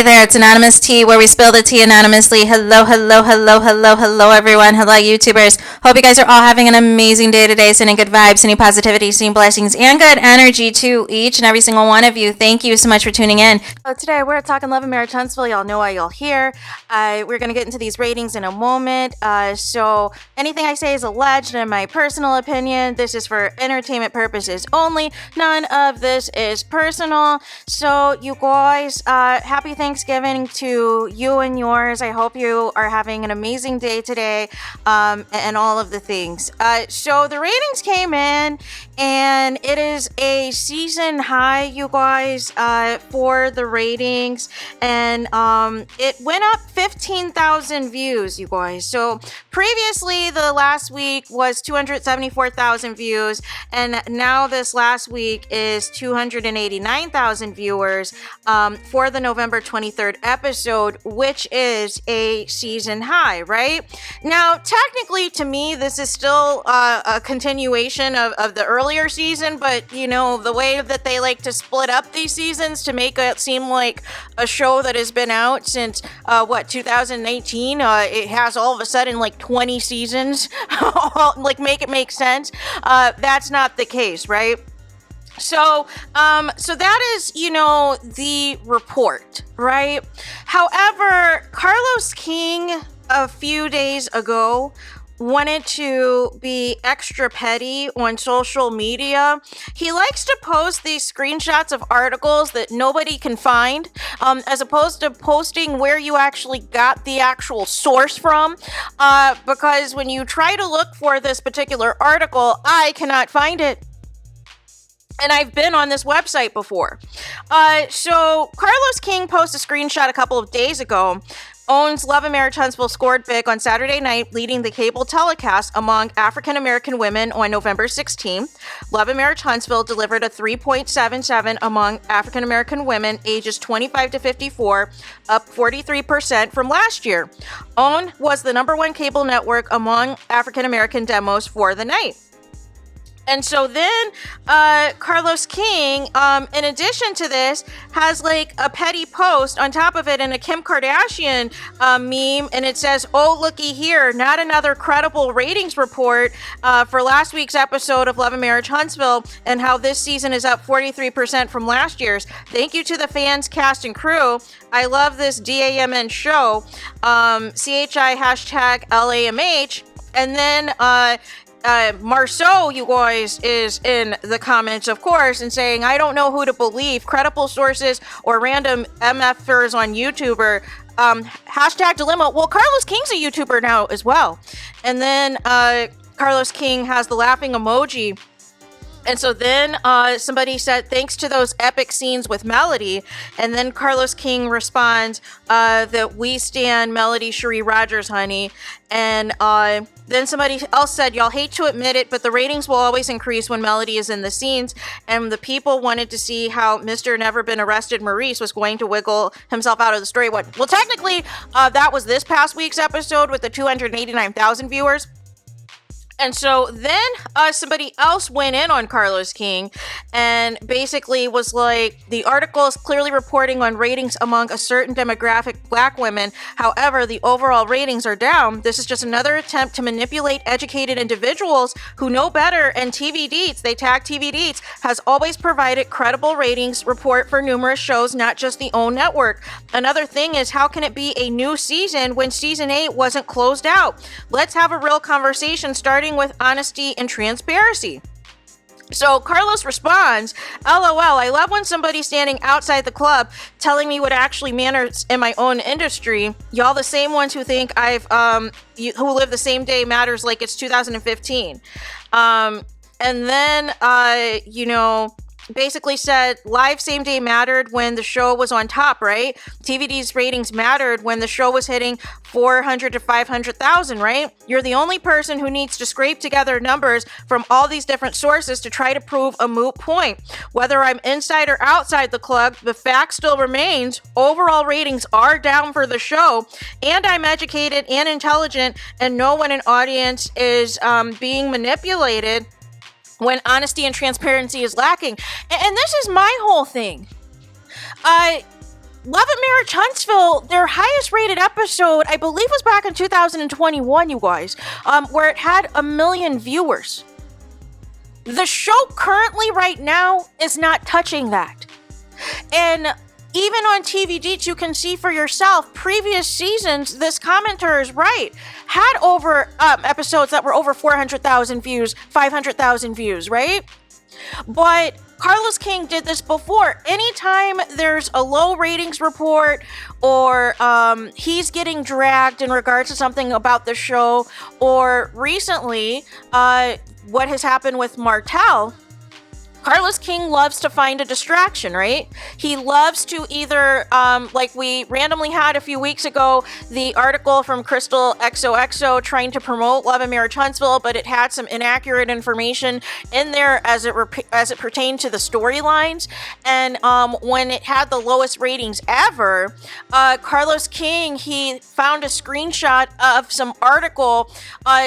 there, it's Anonymous Tea, where we spill the tea anonymously. Hello, hello, hello, hello, hello, everyone. Hello, YouTubers. Hope you guys are all having an amazing day today, sending good vibes, sending positivity, sending blessings, and good energy to each and every single one of you. Thank you so much for tuning in. Today, we're talking Love and Marriage Huntsville. Y'all know why y'all here. We're going to get into these ratings in a moment. So anything I say is alleged in my personal opinion. This is for entertainment purposes only. None of this is personal. So you guys, happy Thanksgiving to you and yours. I hope you are having an amazing day today, and all of the things. So the ratings came in, and it is a season high, you guys, for the ratings, and it went up 15,000 views, you guys. So previously, the last week was 274,000 views, and now this last week is 289,000 viewers for the November 23rd episode, which is a season high, right? Now, technically, to me, this is still a continuation of the earlier season, but, you know, the way that they like to split up these seasons to make it seem like a show that has been out since, 2019, it has all of a sudden, like, 20 seasons, like, make it make sense. That's not the case, right? So that is, you know, the report, right? However, Carlos King a few days ago wanted to be extra petty on social media. He likes to post these screenshots of articles that nobody can find, as opposed to posting where you actually got the actual source from, because when you try to look for this particular article, I cannot find it. And I've been on this website before. So Carlos King posted a screenshot a couple of days ago. Owns Love and Marriage Huntsville scored big on Saturday night, leading the cable telecast among African American women on November 16th. Love and Marriage Huntsville delivered a 3.77 among African American women ages 25 to 54, up 43% from last year. OWN was the number one cable network among African American demos for the night. And so then Carlos King, in addition to this, has like a petty post on top of it in a Kim Kardashian meme. And it says, "Oh, looky here, not another credible ratings report for last week's episode of Love and Marriage Huntsville and how this season is up 43% from last year's. Thank you to the fans, cast, and crew. I love this DAMN show. CHI hashtag LAMH." And then Marceau, you guys, is in the comments, of course, and saying, "I don't know who to believe, credible sources or random MFers on YouTuber. Hashtag dilemma." Well, Carlos King's a YouTuber now as well. And then Carlos King has the laughing emoji. And so then somebody said, "Thanks to those epic scenes with Melody." And then Carlos King responds that "we stand Melody Cherie Rogers, honey." And then somebody else said, "Y'all hate to admit it, but the ratings will always increase when Melody is in the scenes." And the people wanted to see how Mr. Never Been Arrested Maurice was going to wiggle himself out of the story. Well, technically, that was this past week's episode with the 289,000 viewers. And so then somebody else went in on Carlos King and basically was like, "The article is clearly reporting on ratings among a certain demographic, black women. However, the overall ratings are down. This is just another attempt to manipulate educated individuals who know better, and TV Deets," they tag TV Deets, "has always provided credible ratings report for numerous shows, not just the OWN network. Another thing is, how can it be a new season when season 8 wasn't closed out? Let's have a real conversation starting with honesty and transparency." So Carlos responds, "LOL, I love when somebody's standing outside the club telling me what actually matters in my own industry. Y'all the same ones who think who live the same day matters like it's 2015. And then, basically said live same day mattered when the show was on top, right? TVD's ratings mattered when the show was hitting 400 to 500,000, right? You're the only person who needs to scrape together numbers from all these different sources to try to prove a moot point. Whether I'm inside or outside the club, the fact still remains overall ratings are down for the show, and I'm educated and intelligent and know when an audience is being manipulated when honesty and transparency is lacking." And this is my whole thing. Love and Marriage Huntsville, their highest rated episode, I believe, was back in 2021, you guys, where it had 1 million viewers. The show currently right now is not touching that. And even on TV Deets, you can see for yourself, previous seasons, this commenter is right, had over episodes that were over 400,000 views, 500,000 views, right? But Carlos King did this before. Anytime there's a low ratings report or he's getting dragged in regards to something about the show, or recently what has happened with Martell, Carlos King loves to find a distraction, right? He loves to either, like we randomly had a few weeks ago, the article from Crystal XOXO trying to promote Love and Marriage Huntsville, but it had some inaccurate information in there as it pertained to the storylines. And when it had the lowest ratings ever, Carlos King, he found a screenshot of some article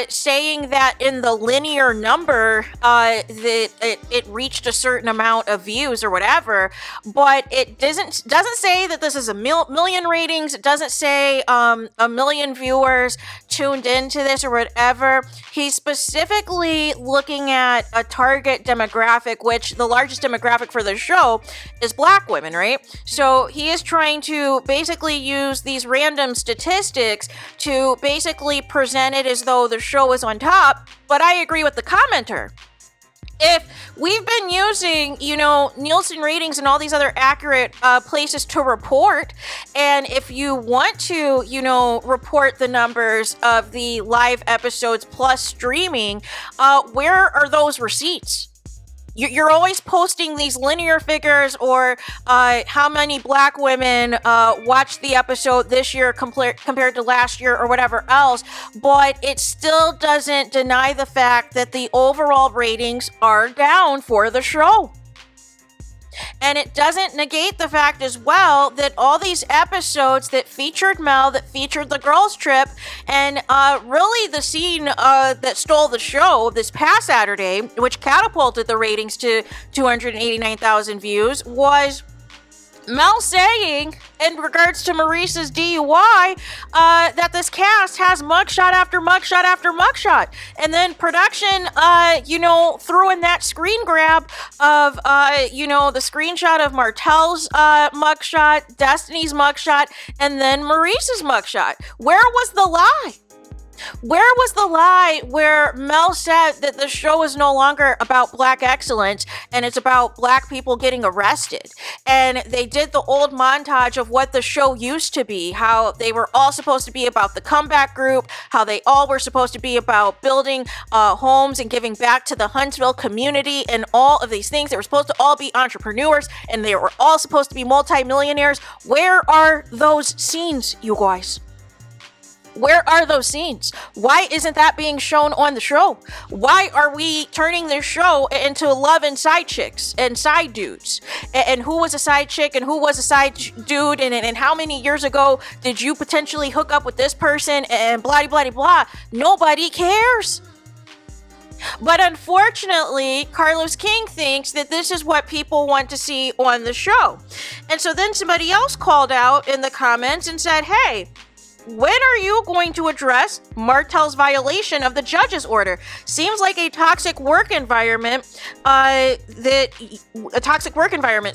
saying that in the linear number, that it reached a certain amount of views or whatever, but it doesn't say that this is a million ratings. It doesn't say 1 million viewers tuned into this or whatever. He's specifically looking at a target demographic, which the largest demographic for the show is Black women, right? So he is trying to basically use these random statistics to basically present it as though the show is on top. But I agree with the commenter. If we've been using, Nielsen ratings and all these other accurate places to report, and if you want to, report the numbers of the live episodes plus streaming, where are those receipts? You're always posting these linear figures or how many Black women watched the episode this year compared to last year or whatever else, but it still doesn't deny the fact that the overall ratings are down for the show. And it doesn't negate the fact as well that all these episodes that featured Mel, that featured the girls' trip, and really the scene that stole the show this past Saturday, which catapulted the ratings to 289,000 views, was Mel saying, in regards to Maurice's DUI, that this cast has mugshot after mugshot after mugshot. And then production, threw in that screen grab of, the screenshot of Martell's mugshot, Destiny's mugshot, and then Maurice's mugshot. Where was the lie? Where was the lie where Mel said that the show is no longer about Black excellence and it's about Black people getting arrested? And they did the old montage of what the show used to be, how they were all supposed to be about the comeback group, how they all were supposed to be about building homes and giving back to the Huntsville community and all of these things. They were supposed to all be entrepreneurs and they were all supposed to be multimillionaires. Where are those scenes, you guys? Where are those scenes? Why isn't that being shown on the show? Why are we turning this show into love and side chicks and side dudes? And who was a side chick and who was a side dude? And how many years ago did you potentially hook up with this person and blah, blah, blah? Nobody cares. But unfortunately, Carlos King thinks that this is what people want to see on the show. And so then somebody else called out in the comments and said, hey, when are you going to address Martell's violation of the judge's order? Seems like a toxic work environment,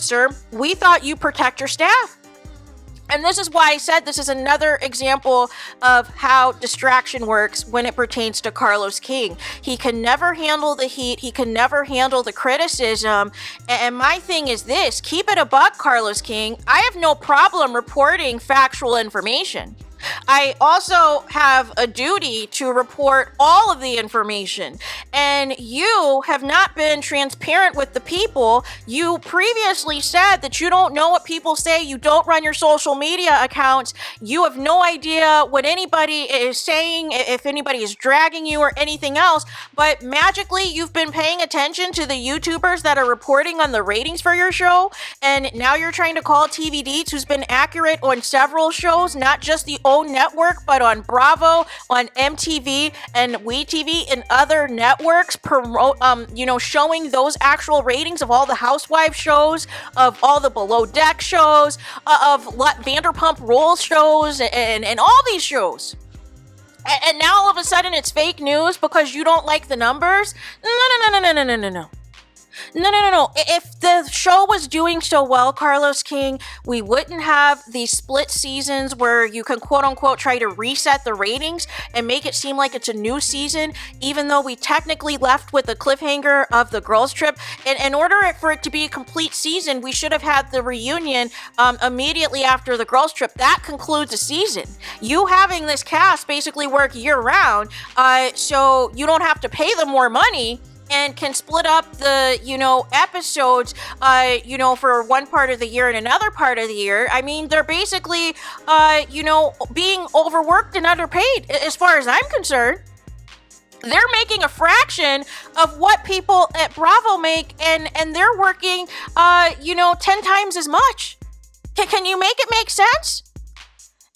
sir. We thought you protect your staff. And this is why I said this is another example of how distraction works when it pertains to Carlos King. He can never handle the heat. He can never handle the criticism. And my thing is this, keep it a buck, Carlos King. I have no problem reporting factual information. I also have a duty to report all of the information, and you have not been transparent with the people. You previously said that you don't know what people say. You don't run your social media accounts. You have no idea what anybody is saying, if anybody is dragging you or anything else, but magically you've been paying attention to the YouTubers that are reporting on the ratings for your show, and now you're trying to call TV Deets, who's been accurate on several shows, not just the own network, but on Bravo, on MTV, and WeTV, and other networks, showing those actual ratings of all the housewife shows, of all the Below Deck shows, of Vanderpump Rules shows, and all these shows. And now all of a sudden it's fake news because you don't like the numbers? No. If the show was doing so well, Carlos King, we wouldn't have these split seasons where you can quote unquote try to reset the ratings and make it seem like it's a new season, even though we technically left with the cliffhanger of the girls' trip. And in order for it to be a complete season, we should have had the reunion immediately after the girls' trip. That concludes a season. You having this cast basically work year round, so you don't have to pay them more money and can split up the, episodes, for one part of the year and another part of the year. I mean, they're basically, being overworked and underpaid, as far as I'm concerned. They're making a fraction of what people at Bravo make, and they're working, 10 times as much. Can you make it make sense?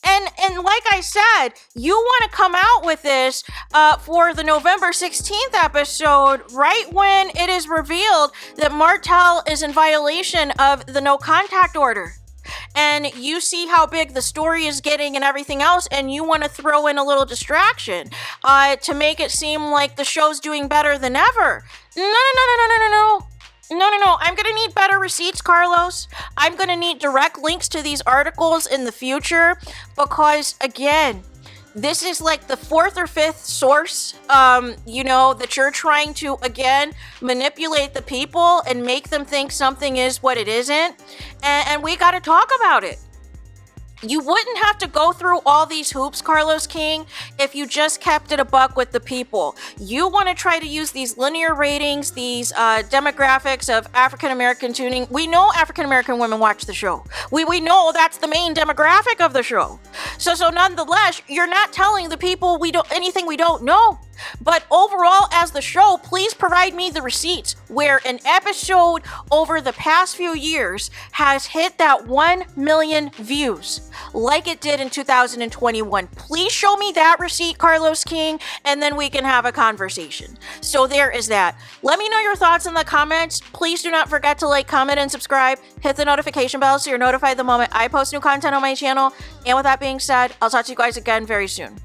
And like I said, you want to come out with this for the November 16th episode right when it is revealed that Martell is in violation of the no contact order. And you see how big the story is getting and everything else, and you want to throw in a little distraction to make it seem like the show's doing better than ever. No. I'm going to need better receipts, Carlos. I'm going to need direct links to these articles in the future because, again, this is like the fourth or fifth source, that you're trying to, again, manipulate the people and make them think something is what it isn't. And we got to talk about it. You wouldn't have to go through all these hoops, Carlos King, if you just kept it a buck with the people. You want to try to use these linear ratings, these demographics of African-American tuning. We know African-American women watch the show. We know that's the main demographic of the show. So nonetheless, you're not telling the people anything we don't know. But overall, as the show, please provide me the receipts where an episode over the past few years has hit that 1 million views like it did in 2021. Please show me that receipt, Carlos King, and then we can have a conversation. So there is that. Let me know your thoughts in the comments. Please do not forget to like, comment, and subscribe. Hit the notification bell so you're notified the moment I post new content on my channel. And with that being said, I'll talk to you guys again very soon.